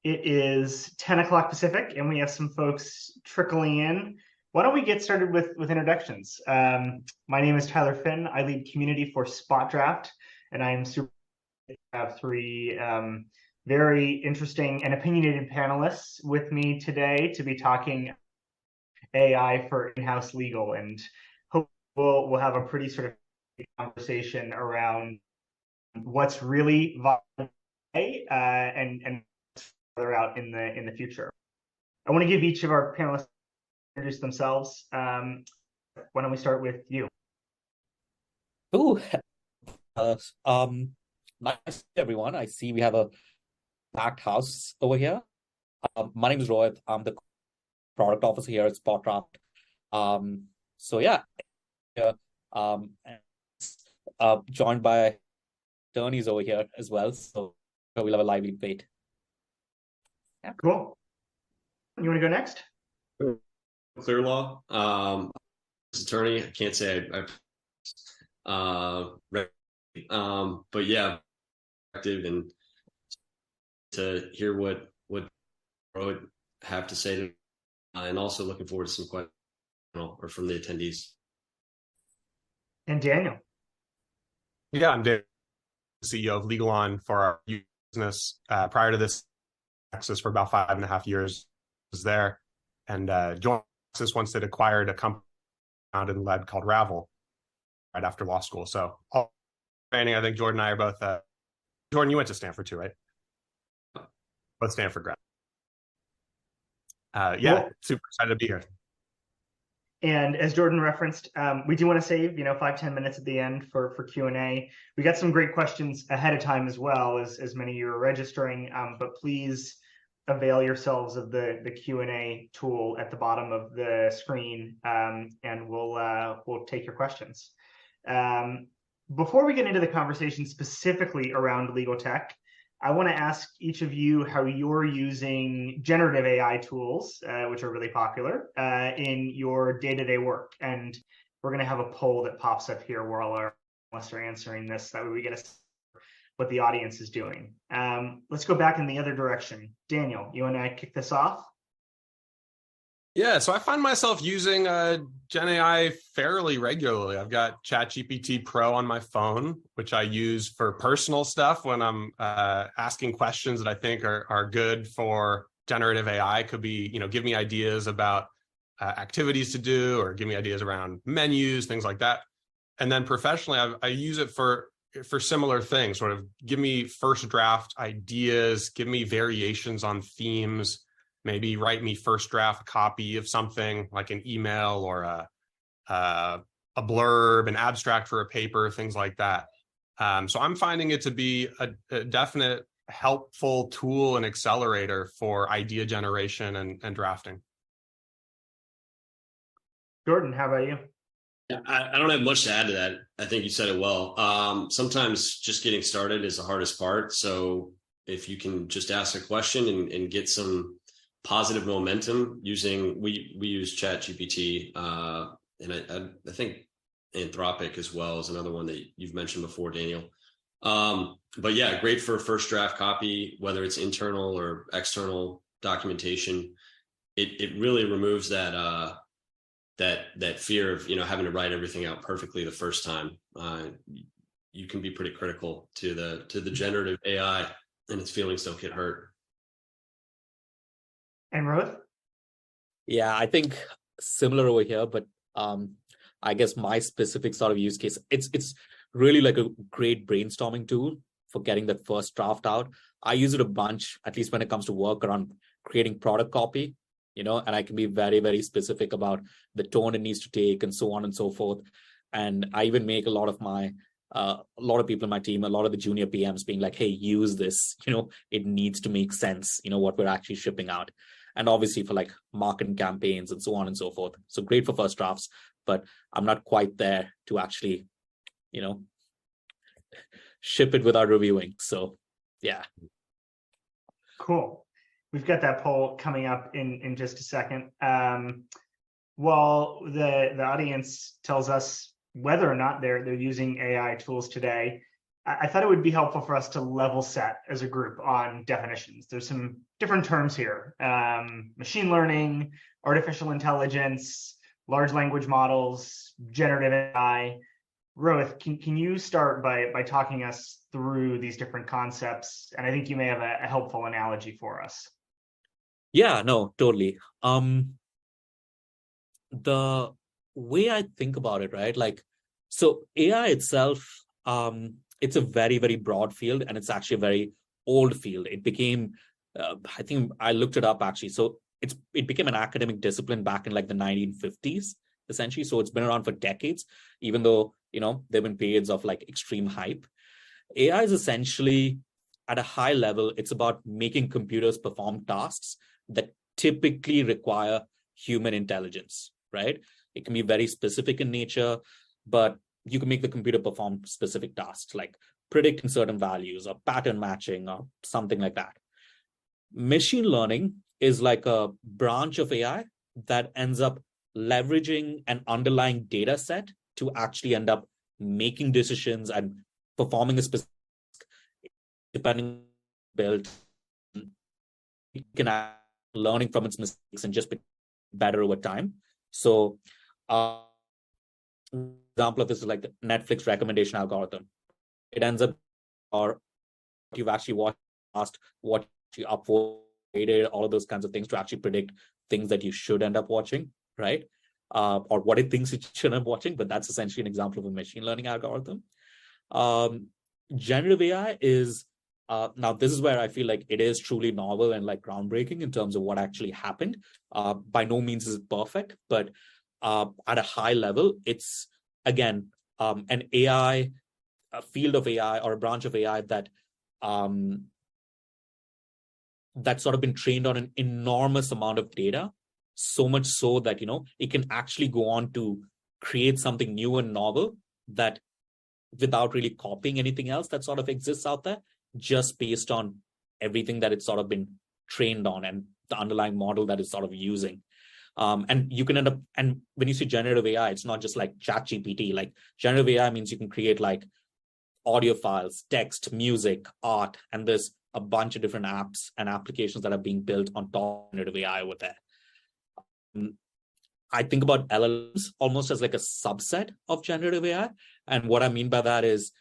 It is 10 o'clock Pacific, and we have some folks trickling in. Why don't we get started with introductions? My name is Tyler Finn. I lead community for Spot Draft, and I am super to have three very interesting and opinionated panelists with me today to be talking AI for in-house legal, and hope we'll have a pretty sort of conversation around what's really viable and further out in the future. I want to give each of our panelists introduce themselves. Why don't we start with you? Ooh, nice everyone. I see we have a packed house over here. My name is Rohit. I'm the product officer here at Spot Draft. So yeah, um, joined by attorneys over here as well. So we'll have a lively debate. Yeah. Cool. You want to go next? Clear Law. Attorney. I can't say but yeah, active and to hear what Rohit have to say to, and also looking forward to some questions or from the attendees. And Daniel. Yeah, I'm Daniel, CEO of Legal On for our business. Prior to this, Texas for about 5.5 years was there, and joined Texas once it acquired a company founded and led called Ravel right after law school. So all training, I think Jordan and I are both. Jordan, you went to Stanford too, right? Both Stanford grad. Yeah, cool. Super excited to be here. And as Jordan referenced, we do want to save 5-10 minutes at the end for Q&A. We got some great questions ahead of time as well, as many of you are registering. But please avail yourselves of the Q&A tool at the bottom of the screen, and we'll take your questions. Before we get into the conversation specifically around legal tech, I want to ask each of you how you're using generative AI tools, which are really popular, in your day-to-day work. And we're going to have a poll that pops up here where all our panelists are answering this. That way we get a sense of what the audience is doing. Let's go back in the other direction. Daniel, you want to kick this off? Yeah, so I find myself using Gen AI fairly regularly. I've got ChatGPT Pro on my phone, which I use for personal stuff when I'm asking questions that I think are good for generative AI. Could be, give me ideas about activities to do, or give me ideas around menus, things like that. And then professionally, I use it for similar things, sort of give me first draft ideas, give me variations on themes, maybe write me first draft copy of something like an email or a blurb, an abstract for a paper, things like that. So I'm finding it to be a definite helpful tool and accelerator for idea generation and drafting. Jordan, how about you? Yeah, I don't have much to add to that. I think you said it well. Sometimes just getting started is the hardest part. So if you can just ask a question and get some positive momentum using, we use ChatGPT, and I think Anthropic as well is another one that you've mentioned before, Daniel. But yeah, great for first draft copy, whether it's internal or external documentation. It really removes that fear of having to write everything out perfectly the first time. You can be pretty critical to the generative AI, and its feelings don't get hurt. And Rohit? Yeah, I think similar over here, but I guess my specific sort of use case, it's really like a great brainstorming tool for getting that first draft out. I use it a bunch, at least when it comes to work around creating product copy, and I can be very, very specific about the tone it needs to take and so on and so forth. And I even make a lot of people in my team, a lot of the junior PMs being like, hey, use this, it needs to make sense, what we're actually shipping out. And obviously for like marketing campaigns and so on and so forth. So great for first drafts, but I'm not quite there to actually, ship it without reviewing. So yeah. Cool. We've got that poll coming up in just a second. While the audience tells us whether or not they're using AI tools today, I thought it would be helpful for us to level set as a group on definitions. There's some different terms here: machine learning, artificial intelligence, large language models, generative AI. Rohit, can you start by talking us through these different concepts? And I think you may have a helpful analogy for us. Yeah, no, totally. The way I think about it, right? Like, so AI itself, it's a very, very broad field, and it's actually a very old field. It became, I think I looked it up actually. So it became an academic discipline back in like the 1950s, essentially. So it's been around for decades, even though, there've been periods of like extreme hype. AI is essentially at a high level, it's about making computers perform tasks that typically require human intelligence, right? It can be very specific in nature, but you can make the computer perform specific tasks like predicting certain values or pattern matching or something like that. Machine learning is like a branch of AI that ends up leveraging an underlying data set to actually end up making decisions and performing a specific, depending on build, it can learning from its mistakes and just be better over time. So example of this is like the Netflix recommendation algorithm. It ends up, or you've actually watched, what you upvoted, all of those kinds of things to actually predict things that you should end up watching, right? Or what it thinks it should end up watching, but that's essentially an example of a machine learning algorithm. Generative AI is, now this is where I feel like it is truly novel and like groundbreaking in terms of what actually happened. By no means is it perfect, but at a high level, it's again an AI, a field of AI or a branch of AI that that's sort of been trained on an enormous amount of data, so much so that it can actually go on to create something new and novel that without really copying anything else that sort of exists out there, just based on everything that it's sort of been trained on and the underlying model that it's sort of using. And you can end up, and when you see generative AI, it's not just like ChatGPT. Like generative AI means you can create like audio files, text, music, art, and there's a bunch of different apps and applications that are being built on top of generative AI over there. I think about LLMs almost as like a subset of generative AI. And what I mean by that is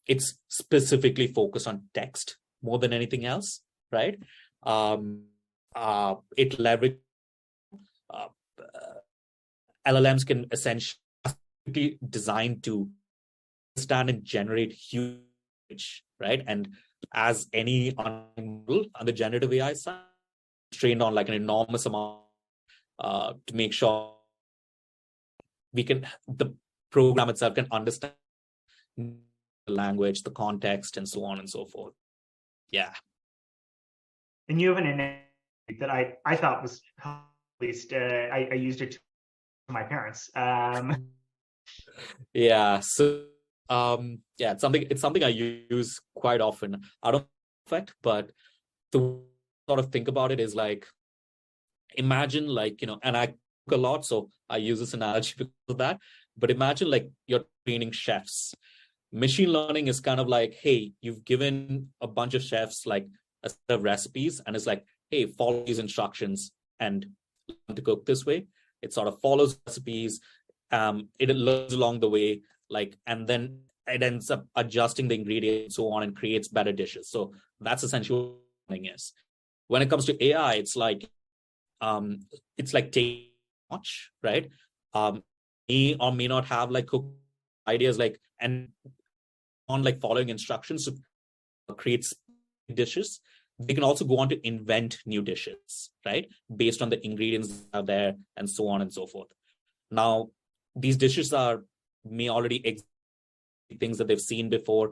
it's specifically focused on text more than anything else, right? It leverages LLMs can essentially designed to understand and generate huge, right? And as any model on the generative AI side, trained on like an enormous amount to make sure the program itself can understand the language, the context, and so on and so forth. Yeah. And you have an analogy that I thought was, at least I used it to my parents. Yeah. So yeah, it's something I use quite often. I don't perfect, but the sort of think about it is like, imagine like, and I cook a lot, so I use this analogy because of that. But imagine like you're training chefs. Machine learning is kind of like, hey, you've given a bunch of chefs like a set of recipes, and it's like, hey, follow these instructions and learn to cook this way. It sort of follows recipes. It learns along the way, like, and then it ends up adjusting the ingredients and so on and creates better dishes. So that's essentially what learning is. When it comes to AI, it's like taking much, right? May or may not have like cook ideas, like, and on like following instructions to create dishes. They can also go on to invent new dishes, right? Based on the ingredients that are there and so on and so forth. Now, these dishes may already exist, things that they've seen before,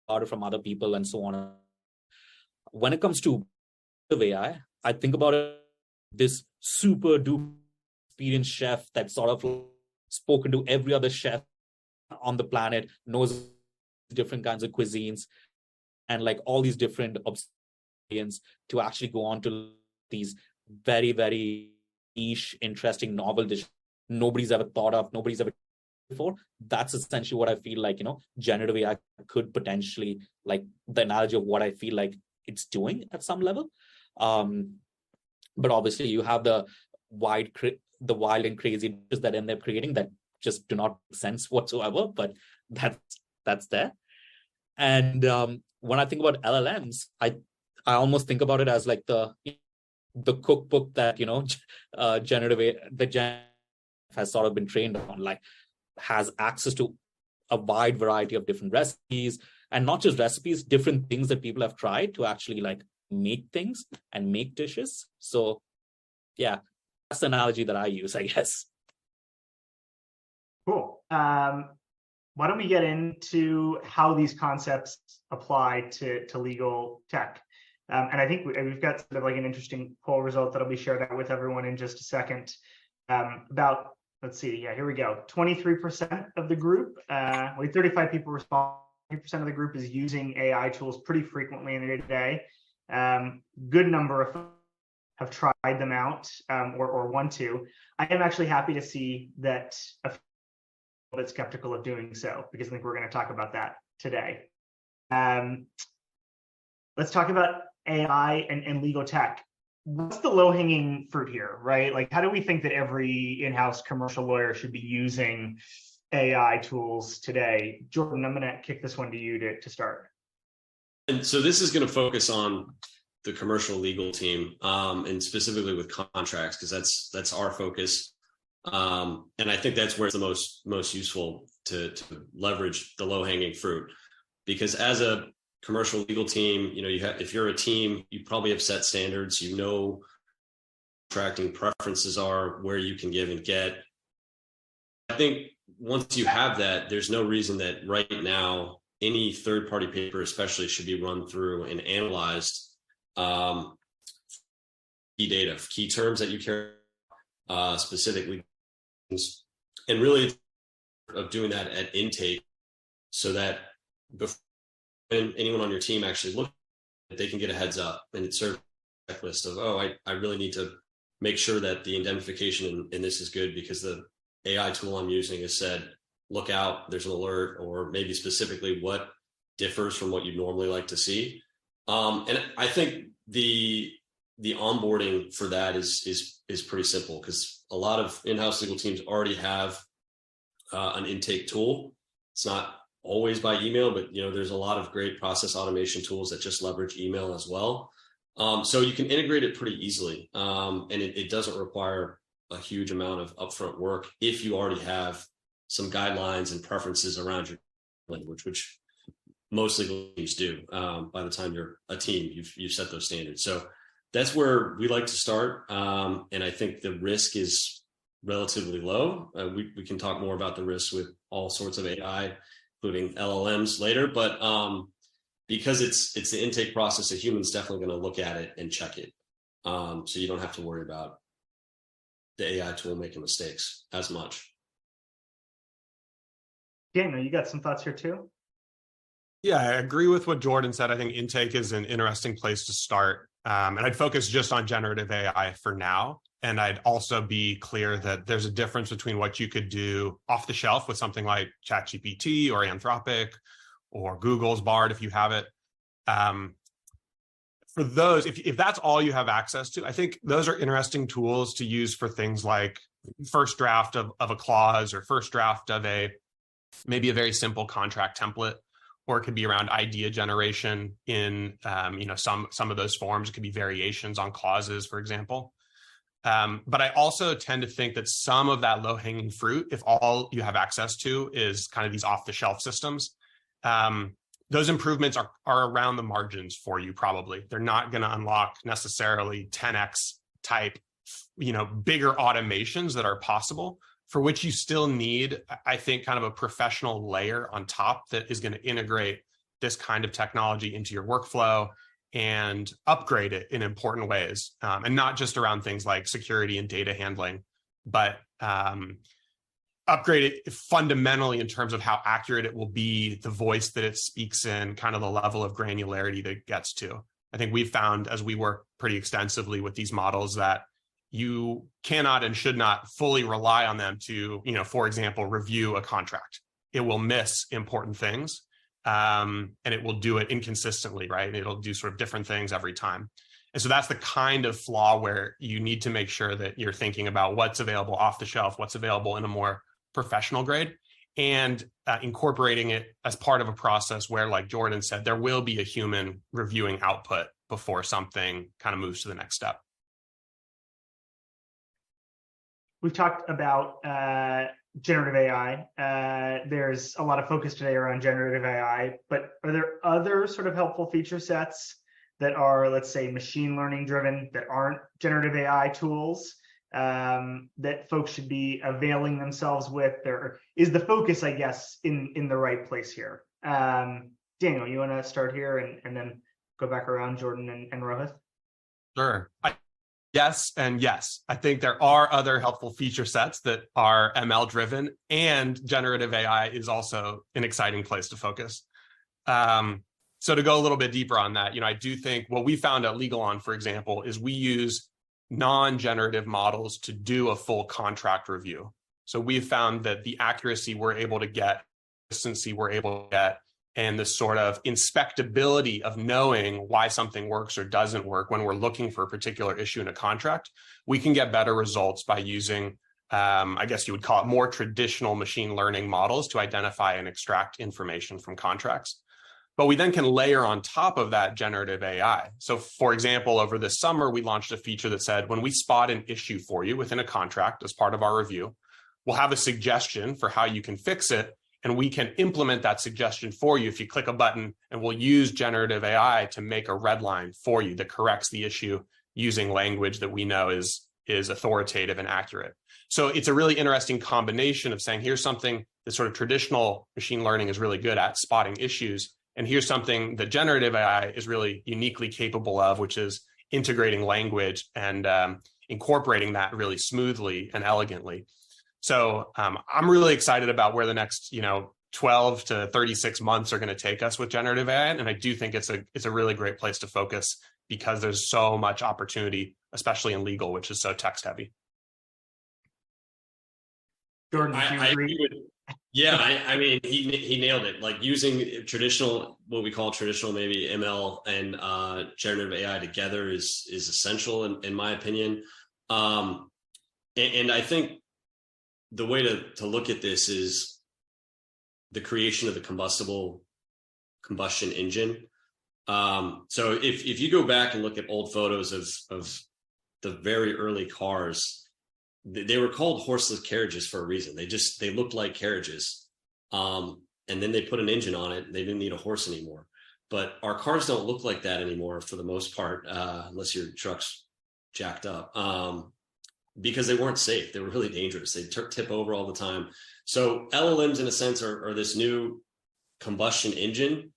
ordered from other people and so on. When it comes to AI, I think about it, this super duper experienced chef that sort of spoken to every other chef on the planet, knows different kinds of cuisines and like all these different opinions to actually go on to these very, very niche, interesting, novel dishes nobody's ever thought of, nobody's ever before. That's essentially what I feel like, generative AI could potentially, like the analogy of what I feel like it's doing at some level. But obviously you have the wild and crazy that end up creating that just do not make sense whatsoever, but that's there. And when I think about LLMs, I almost think about it as like the cookbook that generative has sort of been trained on, like has access to a wide variety of different recipes, and not just recipes, different things that people have tried to actually like make things and make dishes. So yeah, that's the analogy that I use, I guess. Cool. Why don't we get into how these concepts apply to legal tech? And I think we've got sort of like an interesting poll result that'll be shared out with everyone in just a second. About, let's see, yeah, here we go. 23% of the group, 35 people respond. 20% of the group is using AI tools pretty frequently in the day-to-day. Good number of have tried them out or want to. I am actually happy to see that a few are a bit skeptical of doing so, because I think we're going to talk about that today. Let's talk about AI and legal tech. What's the low-hanging fruit here, right? Like, how do we think that every in-house commercial lawyer should be using AI tools today? Jordan, I'm going to kick this one to you to start. And so this is going to focus on the commercial legal team, and specifically with contracts, because that's our focus. And I think that's where it's the most useful to leverage the low-hanging fruit, because as a commercial legal team, if you're a team, you probably have set standards, contracting preferences are, where you can give and get. I think once you have that, there's no reason that right now any third-party paper especially should be run through and analyzed, key data, key terms that you care specifically, and really of doing that at intake, so that before anyone on your team actually look, they can get a heads up and it serves a checklist of, I really need to make sure that the indemnification in this is good, because the AI tool I'm using has said, look out, there's an alert, or maybe specifically what differs from what you normally like to see. And I think the onboarding for that is pretty simple, because a lot of in-house legal teams already have an intake tool. It's not always by email, but there's a lot of great process automation tools that just leverage email as well. So you can integrate it pretty easily, and it doesn't require a huge amount of upfront work if you already have some guidelines and preferences around your language, which most legal teams do. By the time you're a team, you've set those standards. So that's where we like to start, and I think the risk is relatively low. We can talk more about the risks with all sorts of AI, including LLMs later, but because it's the intake process, a human's definitely going to look at it and check it. So you don't have to worry about the AI tool making mistakes as much. Daniel, you got some thoughts here too? Yeah, I agree with what Jordan said. I think intake is an interesting place to start. And I'd focus just on generative AI for now. And I'd also be clear that there's a difference between what you could do off the shelf with something like ChatGPT or Anthropic or Google's Bard, if you have it. For those, if that's all you have access to, I think those are interesting tools to use for things like first draft of a clause, or first draft of maybe a very simple contract template, or it could be around idea generation in some of those forms. It could be variations on clauses, for example. But I also tend to think that some of that low-hanging fruit, if all you have access to is kind of these off-the-shelf systems, those improvements are around the margins for you. Probably they're not going to unlock necessarily 10x type, bigger automations that are possible, for which you still need, I think, kind of a professional layer on top that is going to integrate this kind of technology into your workflow and upgrade it in important ways, and not just around things like security and data handling, but upgrade it fundamentally in terms of how accurate it will be, the voice that it speaks in, kind of the level of granularity that it gets to. I think we've found, as we work pretty extensively with these models, that you cannot and should not fully rely on them to, for example, review a contract. It will miss important things, and it will do it inconsistently, right? It'll do sort of different things every time. And so that's the kind of flaw where you need to make sure that you're thinking about what's available off the shelf, what's available in a more professional grade, and incorporating it as part of a process where, like Jordan said, there will be a human reviewing output before something kind of moves to the next step. We've talked about generative AI. There's a lot of focus today around generative AI, but are there other sort of helpful feature sets that are, let's say, machine learning driven that aren't generative AI tools that folks should be availing themselves with? Or is the focus, I guess, in the right place here? Daniel, you want to start here and then go back around, Jordan and Rohit? Sure. Yes and yes. I think there are other helpful feature sets that are ML driven, and generative AI is also an exciting place to focus. So to go a little bit deeper on that, I do think what we found at LegalOn, for example, is we use non-generative models to do a full contract review. So we've found that the accuracy we're able to get, consistency we're able to get, and the sort of inspectability of knowing why something works or doesn't work when we're looking for a particular issue in a contract, we can get better results by using, I guess you would call it, more traditional machine learning models to identify and extract information from contracts. But we then can layer on top of that generative AI. So for example, over this summer, we launched a feature that said, when we spot an issue for you within a contract as part of our review, we'll have a suggestion for how you can fix it. And we can implement that suggestion for you if you click a button, and we'll use generative AI to make a red line for you that corrects the issue using language that we know is authoritative and accurate. So it's a really interesting combination of saying, here's something that sort of traditional machine learning is really good at, spotting issues. And here's something that generative AI is really uniquely capable of, which is integrating language and incorporating that really smoothly and elegantly. So I'm really excited about where the next 12 to 36 months are going to take us with generative AI. And I do think it's a really great place to focus because there's so much opportunity, especially in legal, which is so text heavy. Jordan, do you agree? Yeah, I mean, he nailed it. Like using traditional, what we call traditional, maybe ML and generative AI together is essential in my opinion. And I think the way to look at this is the creation of the combustible combustion engine. So if you go back and look at old photos of the very early cars, they were called horseless carriages for a reason. They looked like carriages. And then they put an engine on it. They didn't need a horse anymore. But our cars don't look like that anymore for the most part, unless your truck's jacked up. Because they weren't safe. They were really dangerous. They tip over all the time. So LLMs, in a sense, are this new combustion engine,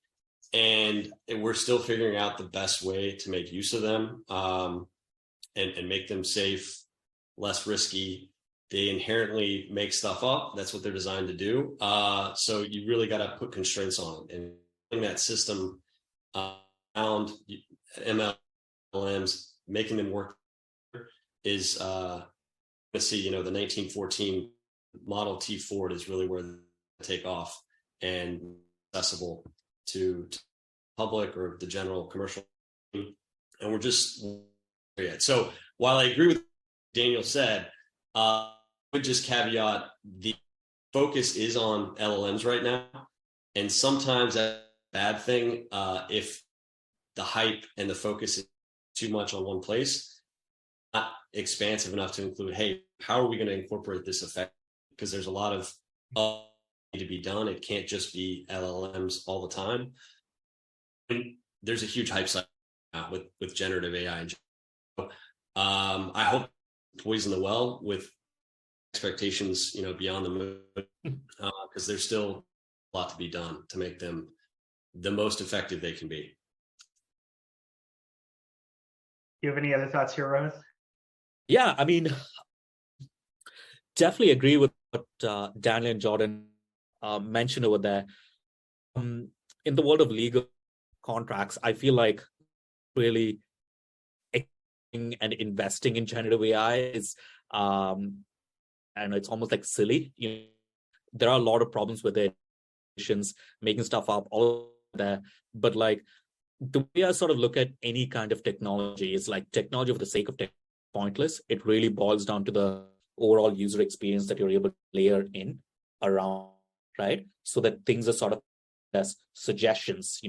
and we're still figuring out the best way to make use of them and make them safe, less risky. They inherently make stuff up. That's what they're designed to do. So you really got to put constraints on it. And putting that system around MLMs, making them work is let's see, the 1914 Model T Ford is really where they take off and accessible to public or the general commercial. And we're just yet. So while I agree with what Daniel said, I would just caveat the focus is on LLMs right now. And sometimes that's a bad thing if the hype and the focus is too much on one place. Not expansive enough to include, hey, how are we going to incorporate this effect? Because there's a lot of need to be done. It can't just be LLMs all the time. And there's a huge hype cycle with generative AI. I hope poison the well with expectations, beyond the moon, because there's still a lot to be done to make them the most effective they can be. Do you have any other thoughts here, Rohit? Yeah, I mean, definitely agree with what Daniel and Jordan mentioned over there. In the world of legal contracts, I feel like really and investing in generative AI is, and it's almost like silly. There are a lot of problems with it, making stuff up, all that. But like the way I sort of look at any kind of technology is like technology for the sake of tech pointless. It really boils down to the overall user experience that you're able to layer in around, right? So that things are sort of as suggestions,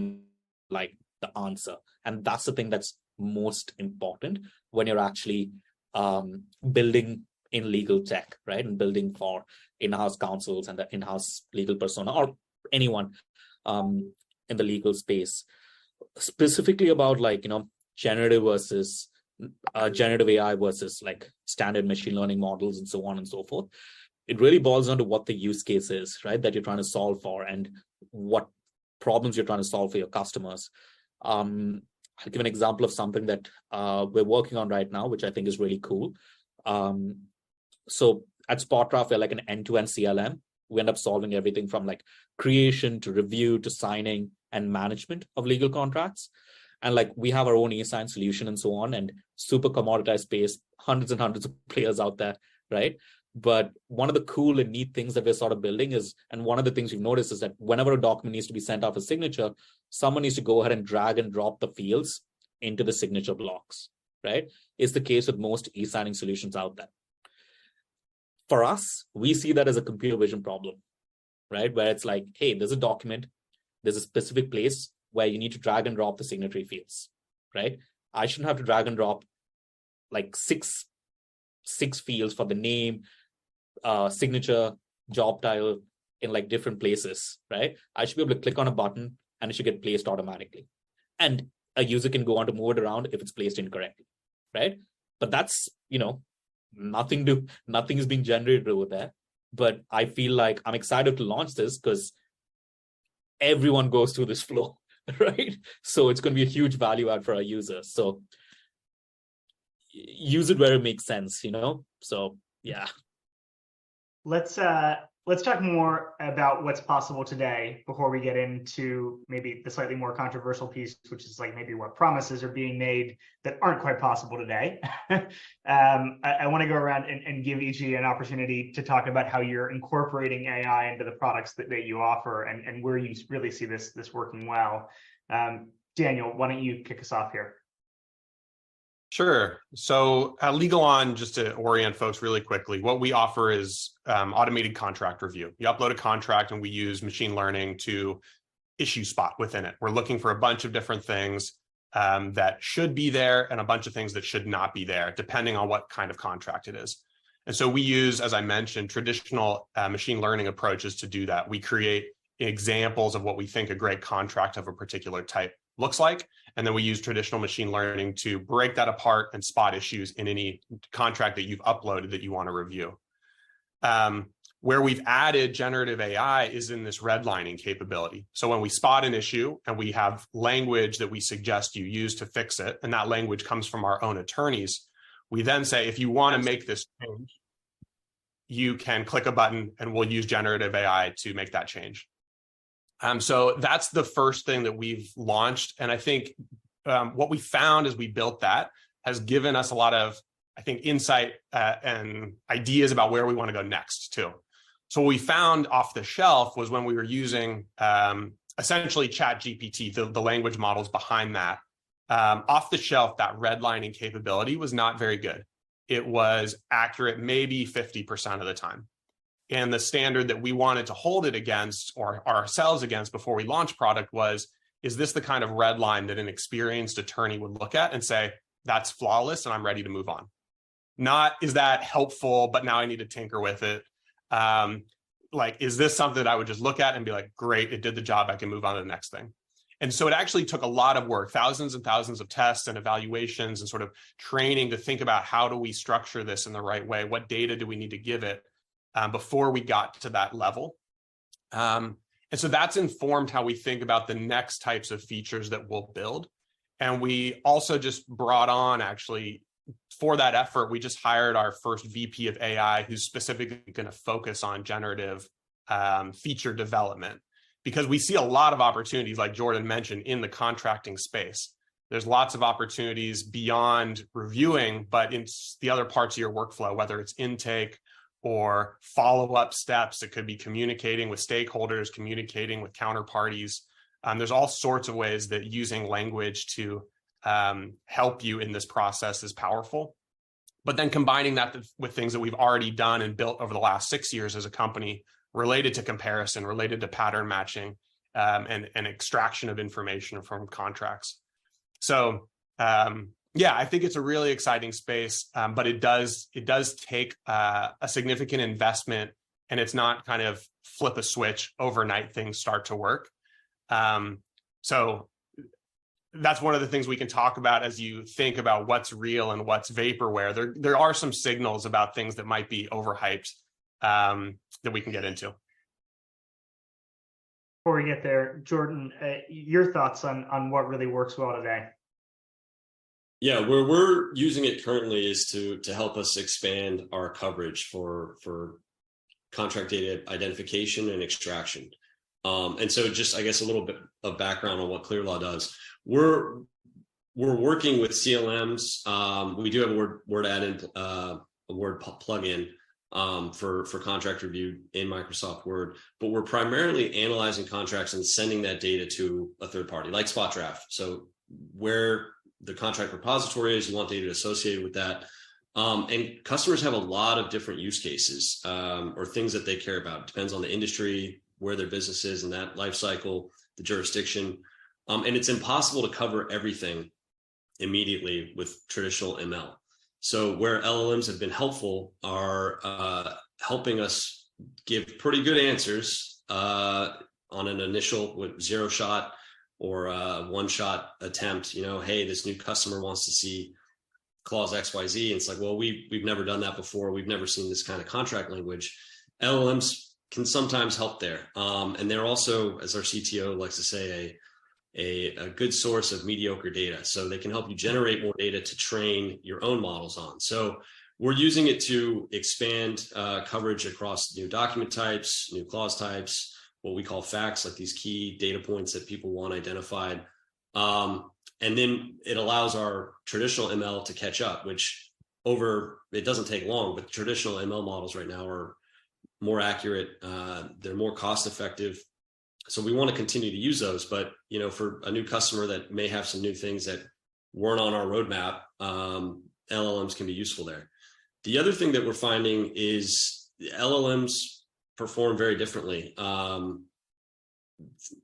like the answer. And that's the thing that's most important when you're actually building in legal tech, right? And building for in-house counsels and the in-house legal persona or anyone in the legal space. Specifically about like, generative versus generative AI versus like standard machine learning models and so on and so forth. It really boils down to what the use case is, right? That you're trying to solve for and what problems you're trying to solve for your customers. I'll give an example of something that we're working on right now, which I think is really cool. So at SpotDraft, we're like an end-to-end CLM. We end up solving everything from like creation to review to signing and management of legal contracts. And like we have our own e-sign solution and so on, and super commoditized space, hundreds and hundreds of players out there, right? But one of the cool and neat things that we're sort of building is, and one of the things we've noticed is that whenever a document needs to be sent out for signature, someone needs to go ahead and drag and drop the fields into the signature blocks, right? It's the case with most e-signing solutions out there. For us, we see that as a computer vision problem, right? Where it's like, hey, there's a document, there's a specific place where you need to drag and drop the signatory fields, right? I shouldn't have to drag and drop like six fields for the name, signature, job title in like different places, right? I should be able to click on a button and it should get placed automatically. And a user can go on to move it around if it's placed incorrectly, right? But that's, nothing is being generated over there. But I feel like I'm excited to launch this because everyone goes through this flow, right? So it's going to be a huge value add for our users. So use it where it makes sense, So yeah. Let's talk more about what's possible today before we get into maybe the slightly more controversial piece, which is like maybe what promises are being made that aren't quite possible today. I want to go around and give each of you an opportunity to talk about how you're incorporating AI into the products that you offer and where you really see this working well. Daniel, why don't you kick us off here? Sure. So at Legal On, just to orient folks really quickly, what we offer is automated contract review. You upload a contract and we use machine learning to issue spot within it. We're looking for a bunch of different things that should be there and a bunch of things that should not be there, depending on what kind of contract it is. And so we use, as I mentioned, traditional machine learning approaches to do that. We create examples of what we think a great contract of a particular type looks like. And then we use traditional machine learning to break that apart and spot issues in any contract that you've uploaded that you want to review. Where we've added generative AI is in this redlining capability. So when we spot an issue and we have language that we suggest you use to fix it, and that language comes from our own attorneys, we then say, if you want to make this change, you can click a button and we'll use generative AI to make that change. So that's the first thing that we've launched. And I think what we found as we built that has given us a lot of, I think, insight and ideas about where we want to go next too. So what we found off the shelf was when we were using essentially ChatGPT, the language models behind that, off the shelf, that redlining capability was not very good. It was accurate maybe 50% of the time. And the standard that we wanted to hold it against or ourselves against before we launched product was, is this the kind of red line that an experienced attorney would look at and say, that's flawless and I'm ready to move on? Not, is that helpful, but now I need to tinker with it? Is this something that I would just look at and be like, great, it did the job, I can move on to the next thing. And so it actually took a lot of work, thousands and thousands of tests and evaluations and sort of training to think about how do we structure this in the right way? What data do we need to give it? Before we got to that level. And so that's informed how we think about the next types of features that we'll build. And we also just brought on, actually, for that effort, we just hired our first VP of AI who's specifically going to focus on generative feature development, because we see a lot of opportunities, like Jordan mentioned, in the contracting space. there's lots of opportunities beyond reviewing, but in the other parts of your workflow, whether it's intake or follow-up steps, it could be communicating with stakeholders, communicating with counterparties. There's all sorts of ways that using language to help you in this process is powerful. But then combining that with things that we've already done and built over the last 6 years as a company related to comparison, related to pattern matching, and extraction of information from contracts. So yeah, I think it's a really exciting space, but it does take a significant investment, and it's not kind of flip a switch overnight things start to work. So that's one of the things we can talk about as you think about what's real and what's vaporware. There are some signals about things that might be overhyped that we can get into. Before we get there, Jordan, your thoughts on what really works well today? Yeah, where we're using it currently is to help us expand our coverage for contract data identification and extraction. And so just, I guess, a little bit of background on what ClearLaw does. We're working with CLMs. We do have a word add-in, a word plugin for contract review in Microsoft Word, but we're primarily analyzing contracts and sending that data to a third party like SpotDraft. So where the contract repository is, you want data associated with that. And customers have a lot of different use cases or things that they care about. It depends on the industry, where their business is in that life cycle, the jurisdiction. And it's impossible to cover everything immediately with traditional ML. So where LLMs have been helpful are helping us give pretty good answers on an initial zero shot or one shot attempt. Hey, this new customer wants to see clause XYZ. And it's like, well, we've never done that before. We've never seen this kind of contract language. LLMs can sometimes help there. And they're also, as our CTO likes to say, a good source of mediocre data. So they can help you generate more data to train your own models on. So we're using it to expand coverage across new document types, new clause types, what we call facts, like these key data points that people want identified. And then it allows our traditional ML to catch up, which it doesn't take long, but traditional ML models right now are more accurate. They're more cost effective. So we want to continue to use those, but for a new customer that may have some new things that weren't on our roadmap, LLMs can be useful there. The other thing that we're finding is the LLMs perform very differently.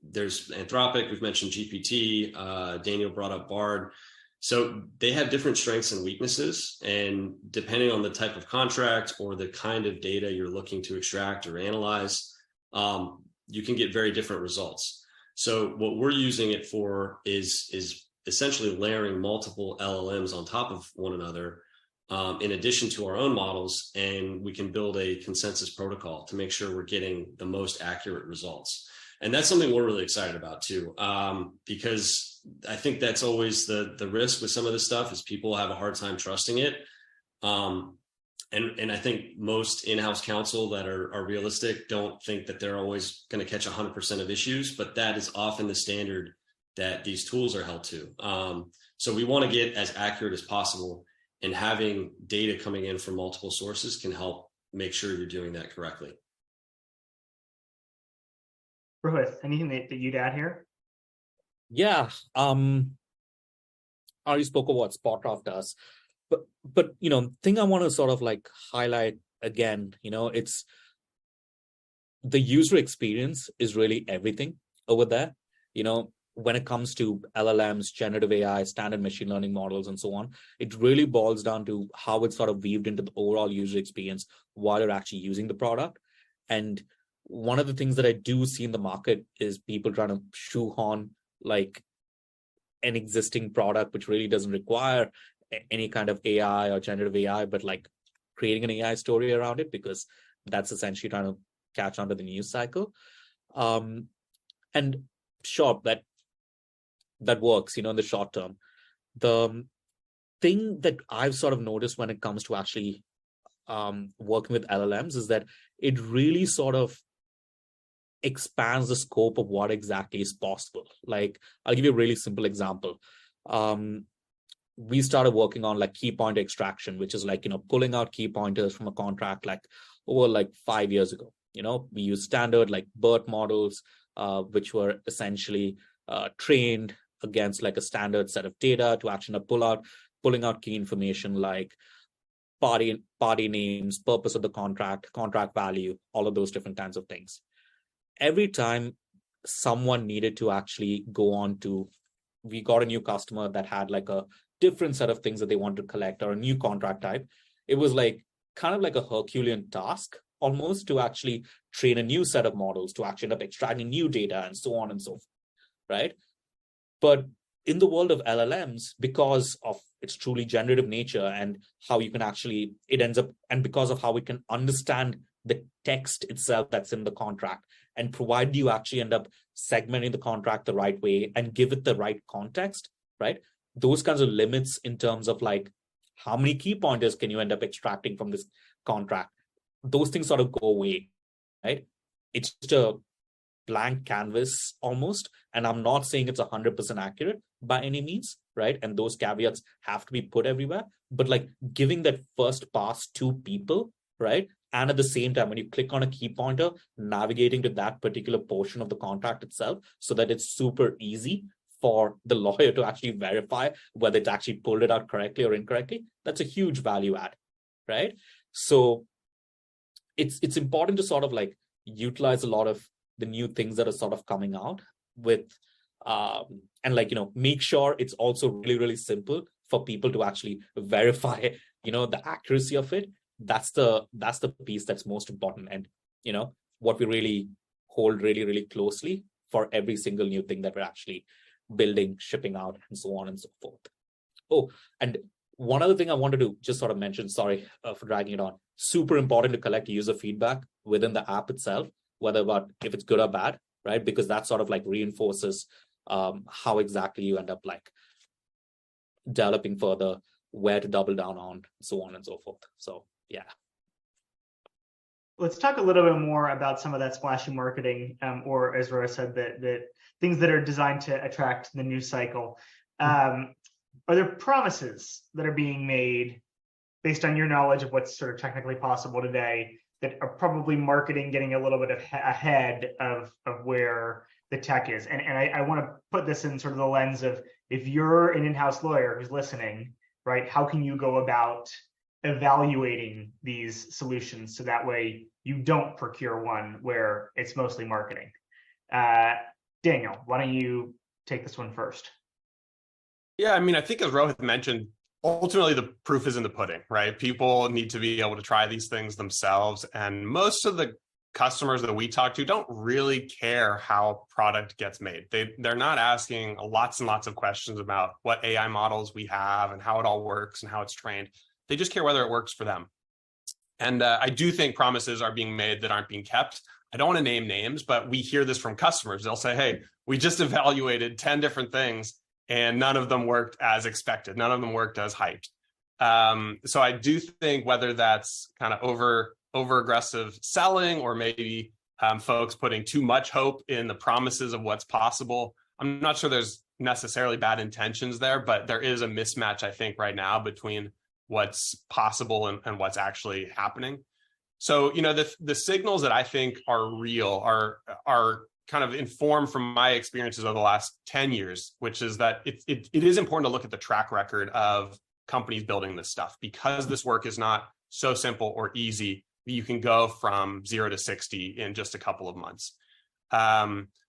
There's Anthropic, we've mentioned GPT, Daniel brought up Bard. So they have different strengths and weaknesses, and depending on the type of contract or the kind of data you're looking to extract or analyze, you can get very different results. So what we're using it for is essentially layering multiple LLMs on top of one another, in addition to our own models, and we can build a consensus protocol to make sure we're getting the most accurate results. And that's something we're really excited about too, because I think that's always the risk with some of this stuff is people have a hard time trusting it. And I think most in-house counsel that are realistic don't think that they're always going to catch 100% of issues, but that is often the standard that these tools are held to. So we want to get as accurate as possible, and having data coming in from multiple sources can help make sure you're doing that correctly. Rohit, anything that you'd add here? Yeah. I already spoke of what SpotDraft does. But thing I want to sort of like highlight again, it's the user experience is really everything over there. When it comes to LLMs, generative AI, standard machine learning models, and so on, it really boils down to how it's sort of weaved into the overall user experience while you're actually using the product. And one of the things that I do see in the market is people trying to shoehorn like an existing product, which really doesn't require any kind of AI or generative AI, but like creating an AI story around it, because that's essentially trying to catch on to the news cycle. And sure, that works, in the short term. The thing that I've sort of noticed when it comes to actually working with LLMs is that it really sort of expands the scope of what exactly is possible. Like, I'll give you a really simple example. we started working on like key point extraction, which is like, pulling out key pointers from a contract like over like 5 years ago. We use standard like BERT models, which were essentially trained against like a standard set of data to actually pulling out key information like party names, purpose of the contract value, all of those different kinds of things. Every time someone needed to actually we got a new customer that had like a different set of things that they wanted to collect or a new contract type, it was like kind of like a Herculean task almost to actually train a new set of models to actually end up extracting new data and so on and so forth, right? But in the world of LLMs, because of its truly generative nature and how you can actually, it ends up, and because of how it can understand the text itself that's in the contract and provide you actually end up segmenting the contract the right way and give it the right context, right? Those kinds of limits in terms of like how many key pointers can you end up extracting from this contract, those things sort of go away, right? It's just a blank canvas almost. And I'm not saying it's 100% accurate by any means, right? And those caveats have to be put everywhere. But like giving that first pass to people, right? And at the same time, when you click on a key pointer, navigating to that particular portion of the contract itself so that it's super easy for the lawyer to actually verify whether it's actually pulled it out correctly or incorrectly, that's a huge value add, right? So it's important to sort of like utilize a lot of the new things that are sort of coming out with, and like, make sure it's also really, really simple for people to actually verify, the accuracy of it. That's the piece that's most important. And, what we really hold really, really closely for every single new thing that we're actually building, shipping out, and so on and so forth. Oh, and one other thing I wanted to just sort of mention, sorry for dragging it on, super important to collect user feedback within the app itself, if it's good or bad, right? Because that sort of like reinforces how exactly you end up like developing further, where to double down on, so on and so forth. So yeah. Let's talk a little bit more about some of that splashy marketing, or as Roa said, that things that are designed to attract the news cycle. Are there promises that are being made based on your knowledge of what's sort of technically possible today that are probably marketing getting a little bit ahead of where the tech is? And I want to put this in sort of the lens of, if you're an in-house lawyer who's listening, right, how can you go about evaluating these solutions so that way you don't procure one where it's mostly marketing? Daniel, why don't you take this one first? Yeah, I mean, I think as Rohit mentioned, ultimately the proof is in the pudding, right? People need to be able to try these things themselves. And most of the customers that we talk to don't really care how product gets made. They're not asking lots and lots of questions about what AI models we have and how it all works and how it's trained. They just care whether it works for them. And I do think promises are being made that aren't being kept. I don't want to name names, but we hear this from customers. They'll say, hey, we just evaluated 10 different things and none of them worked as expected. None of them worked as hyped. So I do think whether that's kind of over aggressive selling or maybe folks putting too much hope in the promises of what's possible, I'm not sure there's necessarily bad intentions there, but there is a mismatch, I think, right now between what's possible and what's actually happening. So, the signals that I think are real are kind of informed from my experiences over the last 10 years, which is that it is important to look at the track record of companies building this stuff, because this work is not so simple or easy. You can go from 0 to 60 in just a couple of months.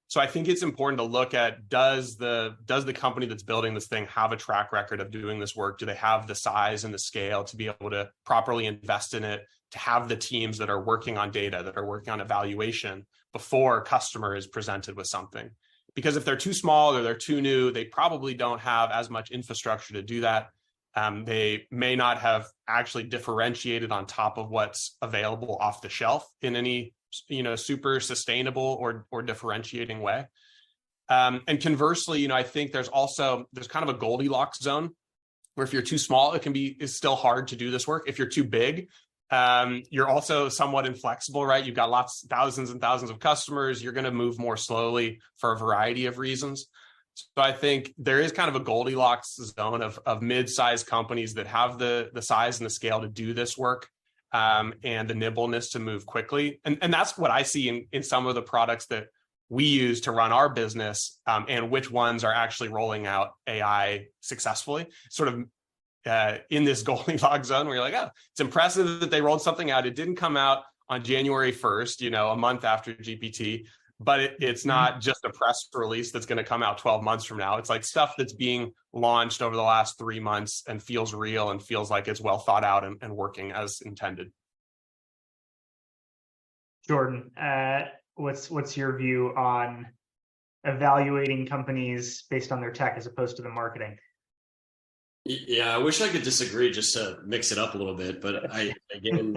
So I think it's important to look at, does the company that's building this thing have a track record of doing this work? Do they have the size and the scale to be able to properly invest in it, to have the teams that are working on data, that are working on evaluation before a customer is presented with something? Because if they're too small or they're too new, they probably don't have as much infrastructure to do that. They may not have actually differentiated on top of what's available off the shelf in any super sustainable or differentiating way. And conversely, I think there's kind of a Goldilocks zone where if you're too small, it's still hard to do this work. If you're too big, you're also somewhat inflexible, right? You've got thousands and thousands of customers. You're going to move more slowly for a variety of reasons. So I think there is kind of a Goldilocks zone of mid-sized companies that have the size and the scale to do this work, and the nimbleness to move quickly. And that's what I see in some of the products that we use to run our business, and which ones are actually rolling out AI successfully, sort of in this Goldilocks zone where you're like, oh, it's impressive that they rolled something out. It didn't come out on January 1st, a month after GPT, but it's not just a press release that's going to come out 12 months from now. It's like stuff that's being launched over the last 3 months and feels real and feels like it's well thought out and working as intended. Jordan, what's your view on evaluating companies based on their tech as opposed to the marketing? Yeah, I wish I could disagree just to mix it up a little bit, but I again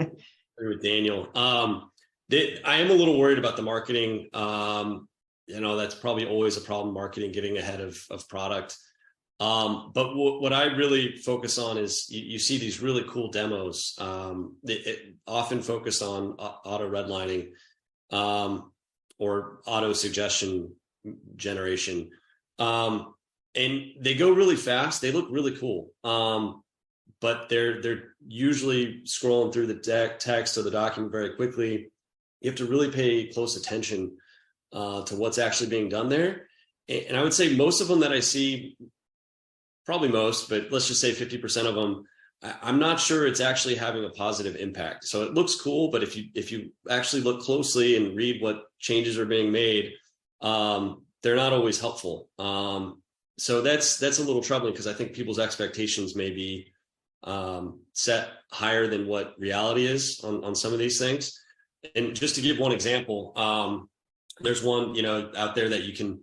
agree with Daniel. I am a little worried about the marketing. That's probably always a problem, marketing, getting ahead of product. But what I really focus on is you see these really cool demos. It often focus on auto redlining, or auto suggestion generation. And they go really fast. They look really cool. But they're usually scrolling through the text or the document very quickly. You have to really pay close attention to what's actually being done there. And I would say most of them that I see, probably most, but let's just say 50% of them, I'm not sure it's actually having a positive impact. So it looks cool, but if you actually look closely and read what changes are being made, they're not always helpful. So that's a little troubling because I think people's expectations may be set higher than what reality is on some of these things. And just to give one example, there's one, out there that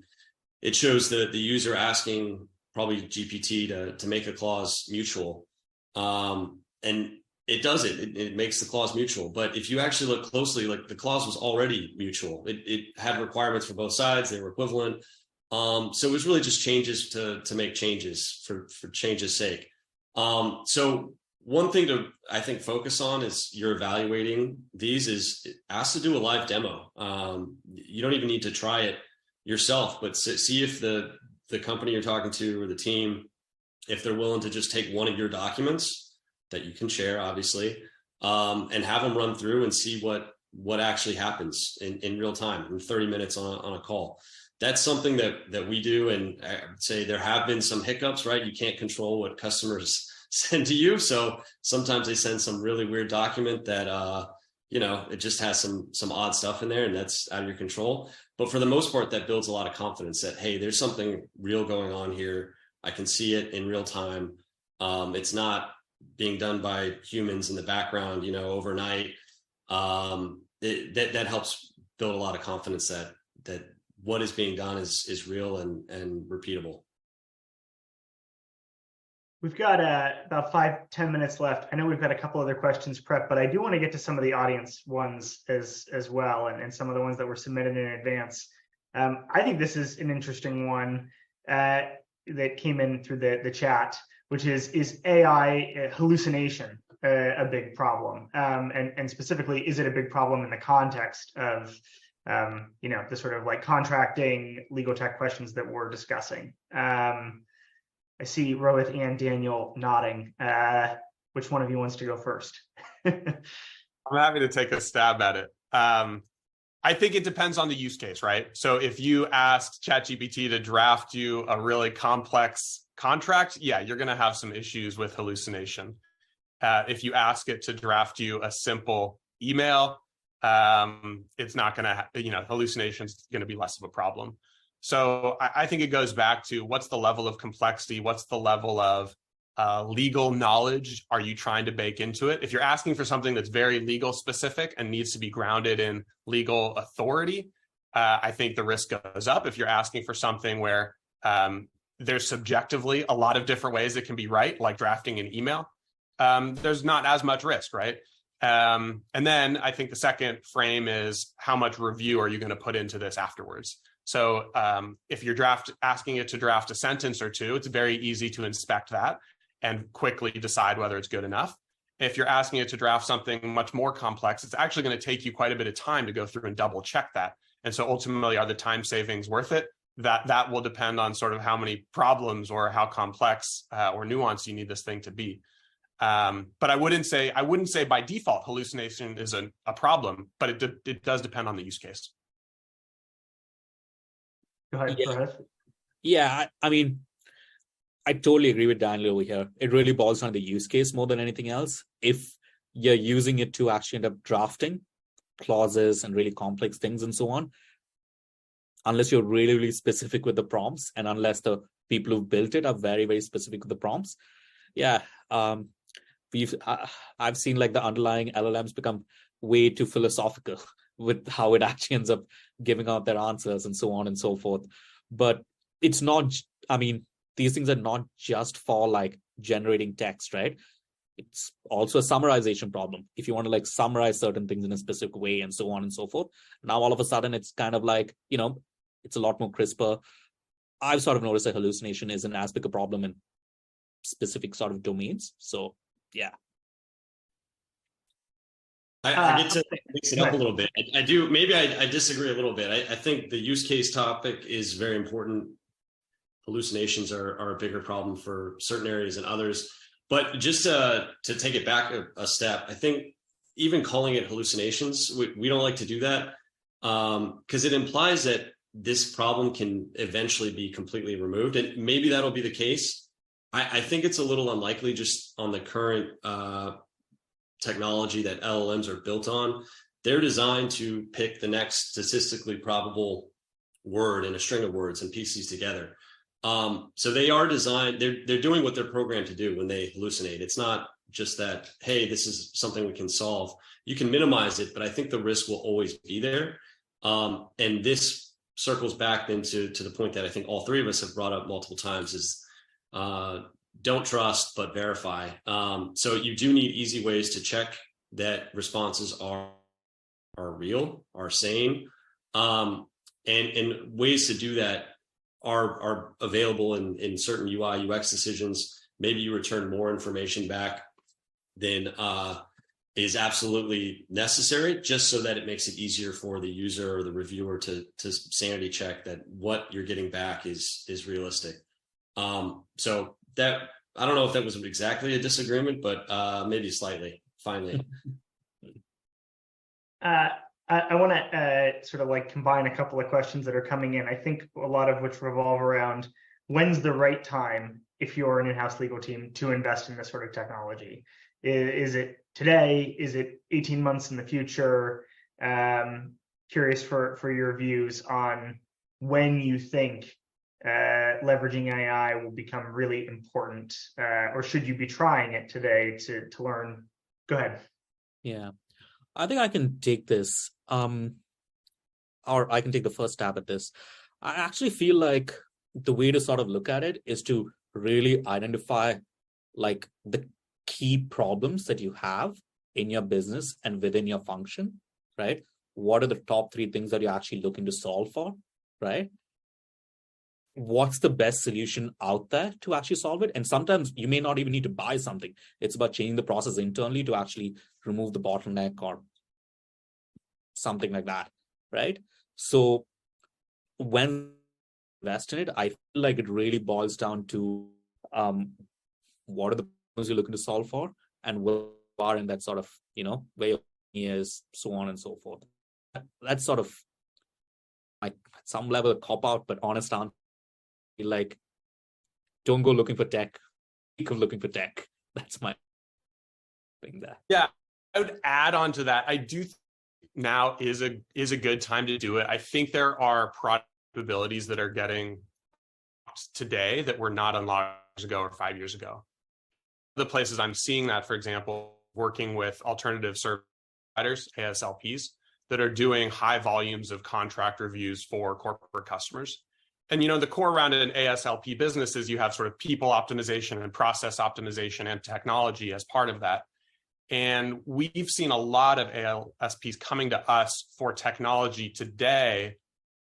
it shows the user asking probably GPT to make a clause mutual. And it does it. It makes the clause mutual. But if you actually look closely, like the clause was already mutual. It had requirements for both sides. They were equivalent. So it was really just changes to make changes for change's sake. So one thing to, I think, focus on is you're evaluating these is ask to do a live demo. You don't even need to try it yourself, but see if the company you're talking to or the team, if they're willing to just take one of your documents that you can share, obviously, and have them run through and see what actually happens in real time, in 30 minutes on a call. That's something that we do. And I would say there have been some hiccups, right? You can't control what customers send to you. So sometimes they send some really weird document that, it just has some odd stuff in there and that's out of your control. But for the most part, that builds a lot of confidence that, hey, there's something real going on here. I can see it in real time. It's not being done by humans in the background, overnight. That helps build a lot of confidence that what is being done is real and repeatable. We've got about 5-10 minutes left. I know we've got a couple other questions prepped, but I do want to get to some of the audience ones as well, and some of the ones that were submitted in advance. I think this is an interesting one that came in through the chat, which is AI hallucination a big problem? And specifically, is it a big problem in the context of the sort of like contracting legal tech questions that we're discussing? I see Rohit and Daniel nodding. Which one of you wants to go first? I'm happy to take a stab at it. I think it depends on the use case, right? So if you ask ChatGPT to draft you a really complex contract, yeah, you're going to have some issues with hallucination. If you ask it to draft you a simple email, it's not going to, hallucination is going to be less of a problem. So I think it goes back to what's the level of complexity, what's the level of legal knowledge are you trying to bake into it? If you're asking for something that's very legal specific and needs to be grounded in legal authority, I think the risk goes up. If you're asking for something where there's subjectively a lot of different ways it can be right, like drafting an email, there's not as much risk, right? And then I think the second frame is how much review are you going to put into this afterwards? So if you're asking it to draft a sentence or two, it's very easy to inspect that and quickly decide whether it's good enough. If you're asking it to draft something much more complex, it's actually going to take you quite a bit of time to go through and double check that. And so ultimately, are the time savings worth it? that will depend on sort of how many problems or how complex or nuanced you need this thing to be. But I wouldn't say by default hallucination is a problem, but it does depend on the use case. Go ahead, Yeah. Rohit. Yeah, I mean, I totally agree with Daniel over here. It really boils down to the use case more than anything else. If you're using it to actually end up drafting clauses and really complex things and so on, unless you're really, really specific with the prompts, and unless the people who built it are very, very specific with the prompts, yeah, I've seen like the underlying LLMs become way too philosophical with how it actually ends up giving out their answers and so on and so forth. But it's not, I mean, these things are not just for like generating text, right? It's also a summarization problem. If you want to like summarize certain things in a specific way and so on and so forth, now all of a sudden it's kind of like, it's a lot more crisper. I've sort of noticed that hallucination isn't as big a problem in specific sort of domains. So yeah. I get to mix it up a little bit. I do. Maybe I disagree a little bit. I think the use case topic is very important. Hallucinations are a bigger problem for certain areas than others. But just to take it back a step, I think even calling it hallucinations, we don't like to do that because it implies that this problem can eventually be completely removed. And maybe that'll be the case. I think it's a little unlikely just on the current technology that LLMs are built on. They're designed to pick the next statistically probable word in a string of words and piece these together. So they are designed, they're doing what they're programmed to do when they hallucinate. It's not just that, hey, this is something we can solve. You can minimize it, but I think the risk will always be there. And this circles back into the point that I think all three of us have brought up multiple times is don't trust, but verify. So you do need easy ways to check that responses are real, are sane. And ways to do that are available in certain UI, UX decisions. Maybe you return more information back than is absolutely necessary, just so that it makes it easier for the user or the reviewer to sanity check that what you're getting back is realistic. So that, I don't know if that was exactly a disagreement, but maybe slightly, finally. I want to sort of like combine a couple of questions that are coming in. I think a lot of which revolve around when's the right time if you're an in-house legal team to invest in this sort of technology. Is it today? Is it 18 months in the future? Curious for your views on when you think leveraging AI will become really important, or should you be trying it today to learn? Go ahead. Yeah, I think I can take this, or I can take the first stab at this. I actually feel like the way to sort of look at it is to really identify like the key problems that you have in your business and within your function, right? What are the top 3 things that you're actually looking to solve for, right? What's the best solution out there to actually solve it? And sometimes you may not even need to buy something. It's about changing the process internally to actually remove the bottleneck or something like that, right? So when invest in it, I feel like it really boils down to what are the problems you're looking to solve for and where you are in that sort of, where your company is, so on and so forth. That's sort of like at some level a cop out, but honest answer. Like, don't go looking for tech, keep looking for tech. That's my thing there. Yeah, I would add on to that. I do think now is a good time to do it. I think there are product capabilities that are getting today that were not unlocked years ago or 5 years ago. The places I'm seeing that, for example, working with alternative service providers, ASLPs, that are doing high volumes of contract reviews for corporate customers. And, the core around an ASLP business is you have sort of people optimization and process optimization and technology as part of that. And we've seen a lot of ASLPs coming to us for technology today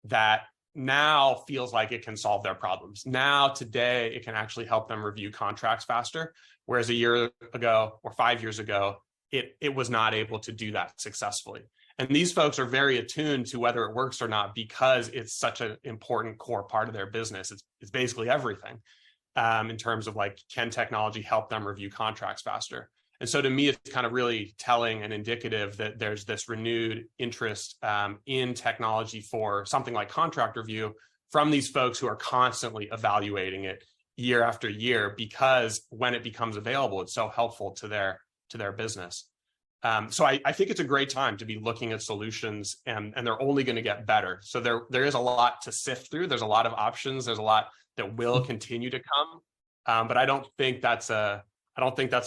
that now feels like it can solve their problems. Now, today, it can actually help them review contracts faster, whereas a year ago or 5 years ago, it was not able to do that successfully. And these folks are very attuned to whether it works or not because it's such an important core part of their business. It's basically everything in terms of like, can technology help them review contracts faster? And so to me, it's kind of really telling and indicative that there's this renewed interest in technology for something like contract review from these folks who are constantly evaluating it year after year, because when it becomes available, it's so helpful to their business. So I think it's a great time to be looking at solutions, and they're only going to get better. So there is a lot to sift through. There's a lot of options. There's a lot that will continue to come. But I don't think that's a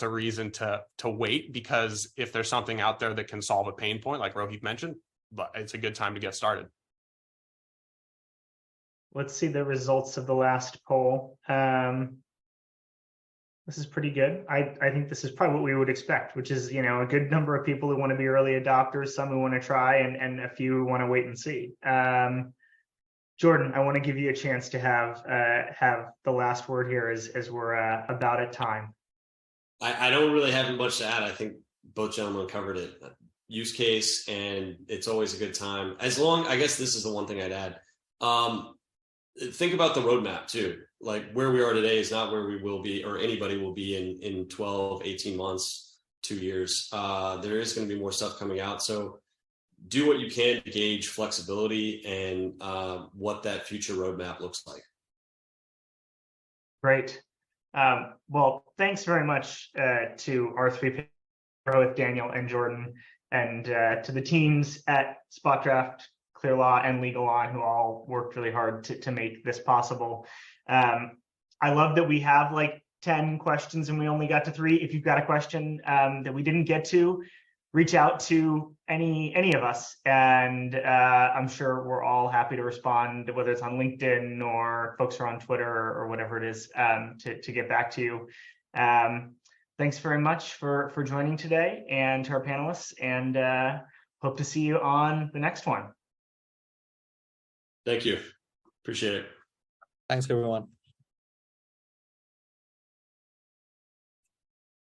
reason to wait, because if there's something out there that can solve a pain point, like Rohit mentioned, but it's a good time to get started. Let's see the results of the last poll. This is pretty good. I think this is probably what we would expect, which is, a good number of people who want to be early adopters, some who want to try, and a few who want to wait and see. Jordan, I want to give you a chance to have the last word here as we're about at time. I don't really have much to add. I think both gentlemen covered it. Use case, and it's always a good time. I guess this is the one thing I'd add. Think about the roadmap too. Like, where we are today is not where we will be, or anybody will be in 12, 18 months, 2 years. There is going to be more stuff coming out. So do what you can to gauge flexibility and what that future roadmap looks like. Great. Well, thanks very much to our three panelists, Daniel and Jordan, and to the teams at SpotDraft, Clear Law, and Legal On, who all worked really hard to make this possible. I love that we have like 10 questions and we only got to 3. If you've got a question that we didn't get to, reach out to any of us, and I'm sure we're all happy to respond, whether it's on LinkedIn or folks are on Twitter or whatever it is, to get back to you. Thanks very much for joining today, and to our panelists, and hope to see you on the next one. Thank you. Appreciate it. Thanks, everyone.